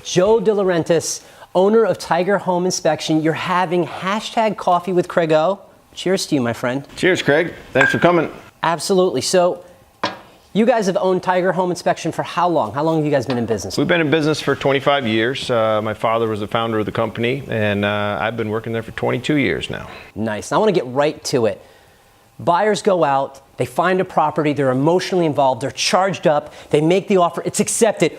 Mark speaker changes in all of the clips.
Speaker 1: Joe De Laurentiis, owner of Tiger Home Inspection. You're having #Coffee with Craig O. Cheers to you, my friend.
Speaker 2: Cheers, Craig. Thanks for coming.
Speaker 1: Absolutely. So, you guys have owned Tiger Home Inspection for how long? How long have you guys been in business?
Speaker 2: We've been in business for 25 years. My father was the founder of the company, and I've been working there for 22 years now.
Speaker 1: Nice. Now, I want to get right to it. Buyers go out, they find a property, they're emotionally involved, they're charged up, they make the offer, it's accepted.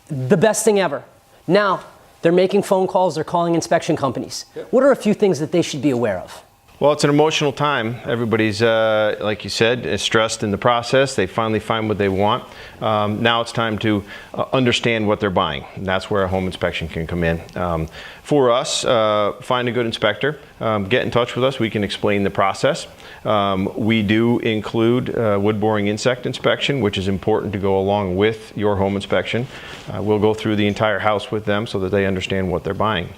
Speaker 1: The best thing ever. Now, they're making phone calls, they're calling inspection companies. Yep. What are a few things that they should be aware of?
Speaker 2: Well, it's an emotional time. Everybody's, like you said, is stressed in the process. They finally find what they want. Now it's time to understand what they're buying. And that's where a home inspection can come in. For us, find a good inspector. Get in touch with us. We can explain the process. We do include wood boring insect inspection, which is important to go along with your home inspection. We'll go through the entire house with them so that they understand what they're buying.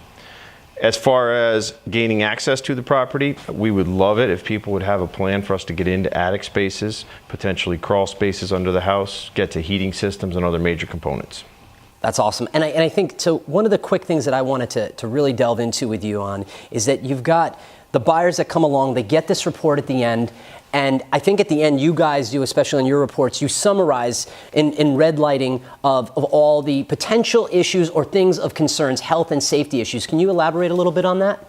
Speaker 2: As far as gaining access to the property, we would love it if people would have a plan for us to get into attic spaces, potentially crawl spaces under the house, get to heating systems and other major components.
Speaker 1: That's awesome. And I think, so one of the quick things that I wanted to really delve into with you on is that you've got the buyers that come along, they get this report at the end, and I think at the end you guys do, especially in your reports, you summarize in red lighting of all the potential issues or things of concerns, health and safety issues. Can you elaborate a little bit on that?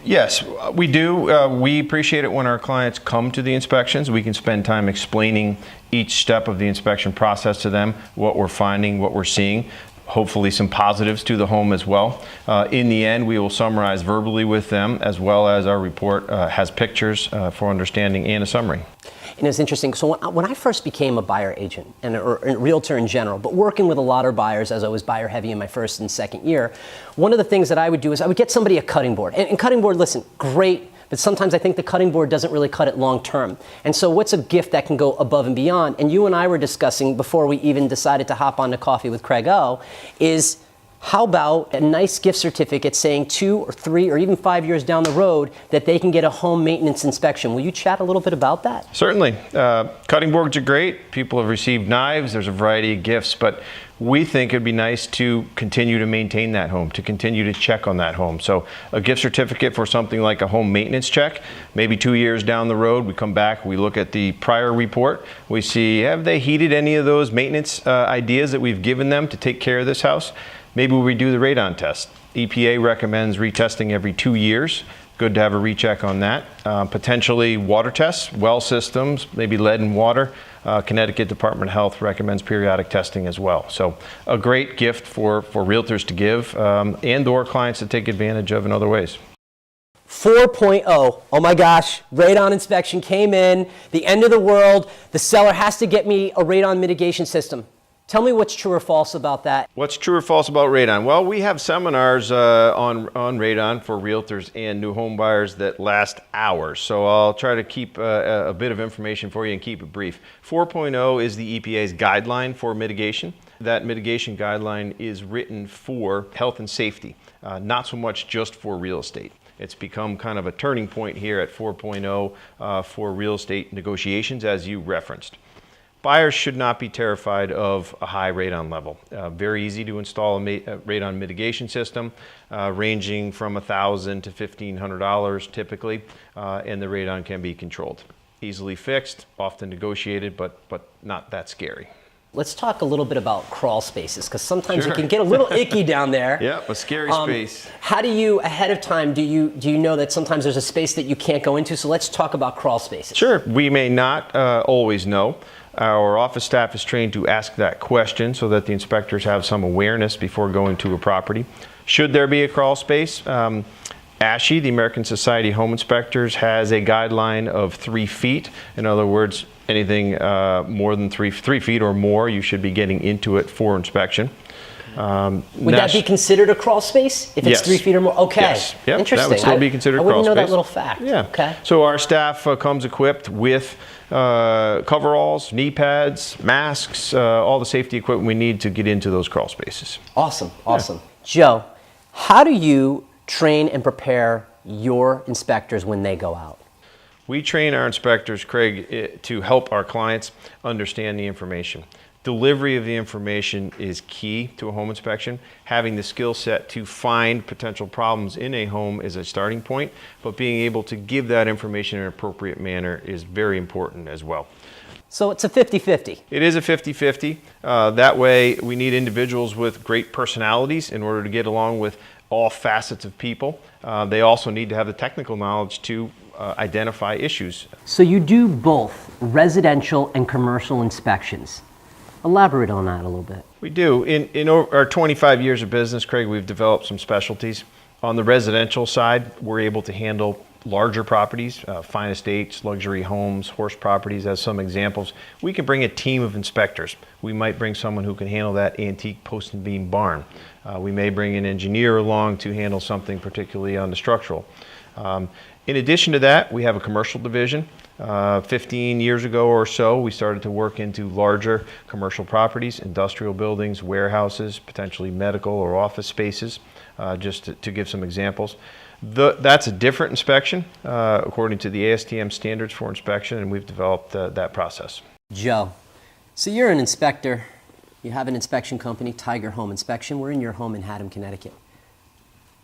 Speaker 2: Yes, we do. We appreciate it when our clients come to the inspections. We can spend time explaining each step of the inspection process to them, what we're finding, what we're seeing. Hopefully some positives to the home as well. In the end, we will summarize verbally with them, as well as our report has pictures for understanding and a summary.
Speaker 1: And it's interesting, so when I first became a buyer agent, or a realtor in general, but working with a lot of buyers as I was buyer heavy in my first and second year, one of the things that I would do is I would get somebody a cutting board. And cutting board, listen, great, but sometimes I think the cutting board doesn't really cut it long term. And so what's a gift that can go above and beyond? And you and I were discussing before we even decided to hop on to Coffee with Craig O, is how about a nice gift certificate saying 2 or 3 or even 5 years down the road that they can get a home maintenance inspection? Will you chat a little bit about that?
Speaker 2: Certainly. Cutting boards are great. People have received knives. There's a variety of gifts, but we think it'd be nice to continue to maintain that home, to continue to check on that home. So a gift certificate for something like a home maintenance check, maybe 2 years down the road, we come back, we look at the prior report, we see, have they heeded any of those maintenance ideas that we've given them to take care of this house? Maybe we do the radon test. EPA recommends retesting every 2 years. Good to have a recheck on that. Potentially water tests, well systems, maybe lead in water. Connecticut Department of Health recommends periodic testing as well. So a great gift for realtors to give and or clients to take advantage of in other ways.
Speaker 1: 4.0, oh my gosh, radon inspection came in, the end of the world, the seller has to get me a radon mitigation system. Tell me what's true or false about that.
Speaker 2: What's true or false about radon? Well, we have seminars on radon for realtors and new home buyers that last hours. So I'll try to keep a bit of information for you and keep it brief. 4.0 is the EPA's guideline for mitigation. That mitigation guideline is written for health and safety, not so much just for real estate. It's become kind of a turning point here at 4.0 for real estate negotiations, as you referenced. Buyers should not be terrified of a high radon level. Very easy to install a radon mitigation system, ranging from $1,000 to $1,500 typically, and the radon can be controlled. Easily fixed, often negotiated, but not that scary.
Speaker 1: Let's talk a little bit about crawl spaces, because sometimes it can get a little icky down there.
Speaker 2: Yeah, a scary space.
Speaker 1: How do you, ahead of time, do you know that sometimes there's a space that you can't go into? So let's talk about crawl spaces.
Speaker 2: Sure, we may not always know. Our office staff is trained to ask that question so that the inspectors have some awareness before going to a property. Should there be a crawl space? ASHI, the American Society of Home Inspectors, has a guideline of 3 feet. In other words, anything more than 3 feet or more, you should be getting into it for inspection.
Speaker 1: Would that be considered a crawl space if it's 3 feet or more? Okay,
Speaker 2: yes. Yep.
Speaker 1: Interesting.
Speaker 2: That would still be considered a crawl space.
Speaker 1: I wouldn't know that little fact.
Speaker 2: Yeah.
Speaker 1: Okay.
Speaker 2: So our staff comes equipped with coveralls, knee pads, masks, all the safety equipment we need to get into those crawl spaces.
Speaker 1: Awesome, awesome. Yeah. Joe, how do you train and prepare your inspectors when they go out?
Speaker 2: We train our inspectors, Craig, to help our clients understand the information. Delivery of the information is key to a home inspection. Having the skill set to find potential problems in a home is a starting point, but being able to give that information in an appropriate manner is very important as well.
Speaker 1: So it's a 50-50.
Speaker 2: It is a 50-50. That way we need individuals with great personalities in order to get along with all facets of people. They also need to have the technical knowledge to identify issues.
Speaker 1: So you do both residential and commercial inspections. Elaborate on that a little bit.
Speaker 2: We do. In our 25 years of business, Craig, we've developed some specialties. On the residential side, we're able to handle larger properties, fine estates, luxury homes, horse properties as some examples. We can bring a team of inspectors. We might bring someone who can handle that antique post and beam barn. We may bring an engineer along to handle something particularly on the structural. In addition to that, we have a commercial division. 15 years ago or so, we started to work into larger commercial properties, industrial buildings, warehouses, potentially medical or office spaces, just to give some examples. That's a different inspection according to the ASTM standards for inspection, and we've developed that process.
Speaker 1: Joe, so you're an inspector. You have an inspection company, Tiger Home Inspection. We're in your home in Haddam, Connecticut.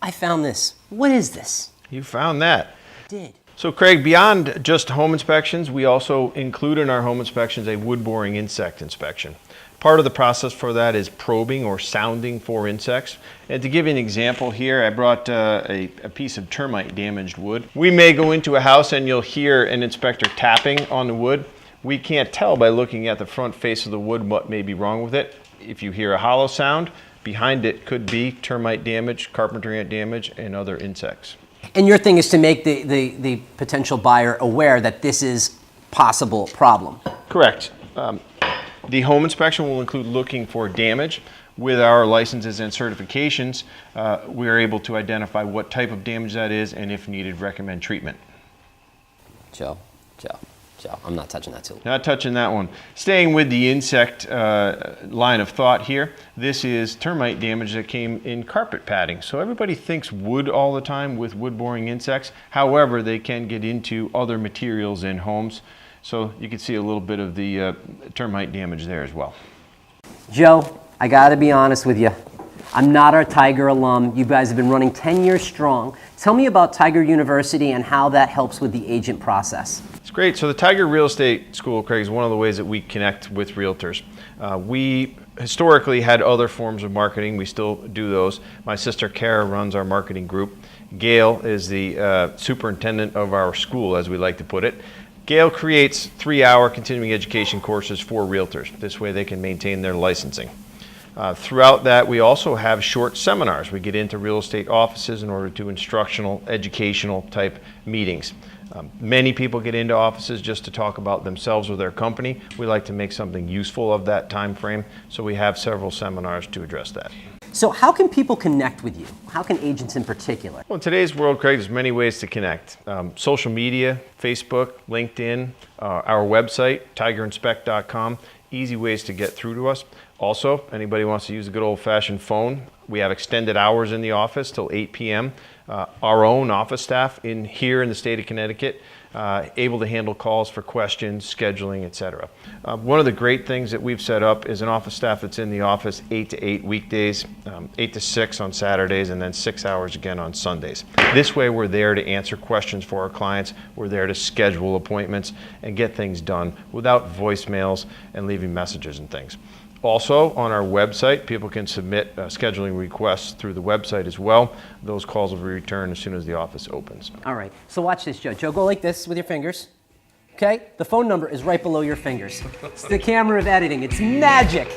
Speaker 1: I found this. What is this?
Speaker 2: You found that.
Speaker 1: I did.
Speaker 2: So Craig, beyond just home inspections, we also include in our home inspections a wood boring insect inspection. Part of the process for that is probing or sounding for insects. And to give you an example here, I brought a piece of termite damaged wood. We may go into a house and you'll hear an inspector tapping on the wood. We can't tell by looking at the front face of the wood what may be wrong with it. If you hear a hollow sound, behind it could be termite damage, carpenter ant damage, and other insects.
Speaker 1: And your thing is to make the potential buyer aware that this is possible problem.
Speaker 2: Correct. The home inspection will include looking for damage. With our licenses and certifications, we are able to identify what type of damage that is and, if needed, recommend treatment.
Speaker 1: Joe, I'm not touching that tool.
Speaker 2: Not touching that one. Staying with the insect line of thought here, this is termite damage that came in carpet padding. So everybody thinks wood all the time with wood boring insects. However, they can get into other materials in homes. So you can see a little bit of the termite damage there as well.
Speaker 1: Joe, I gotta be honest with you. I'm not a Tiger alum. You guys have been running 10 years strong. Tell me about Tiger University and how that helps with the agent process.
Speaker 2: It's great. So the Tiger Real Estate School, Craig, is one of the ways that we connect with realtors. We historically had other forms of marketing. We still do those. My sister Kara runs our marketing group. Gail is the superintendent of our school, as we like to put it. Gail creates 3-hour continuing education courses for realtors. This way they can maintain their licensing. Throughout that, we also have short seminars. We get into real estate offices in order to instructional, educational type meetings. Many people get into offices just to talk about themselves or their company. We like to make something useful of that time frame, so we have several seminars to address that.
Speaker 1: So how can people connect with you? How can agents in particular?
Speaker 2: Well, in today's world, Craig, there's many ways to connect. Social media, Facebook, LinkedIn, our website, tigerinspect.com, easy ways to get through to us. Also, anybody wants to use a good old-fashioned phone, we have extended hours in the office till 8 p.m. Our own office staff here in the state of Connecticut, able to handle calls for questions, scheduling, etc. One of the great things that we've set up is an office staff that's in the office 8 to 8 weekdays, 8 to 6 on Saturdays, and then 6 hours again on Sundays. This way we're there to answer questions for our clients, we're there to schedule appointments and get things done without voicemails and leaving messages and things. Also, on our website, people can submit scheduling requests through the website as well. Those calls will be returned as soon as the office opens.
Speaker 1: All right, so watch this, Joe. Joe, go like this with your fingers. Okay? The phone number is right below your fingers. It's the camera of editing. It's magic.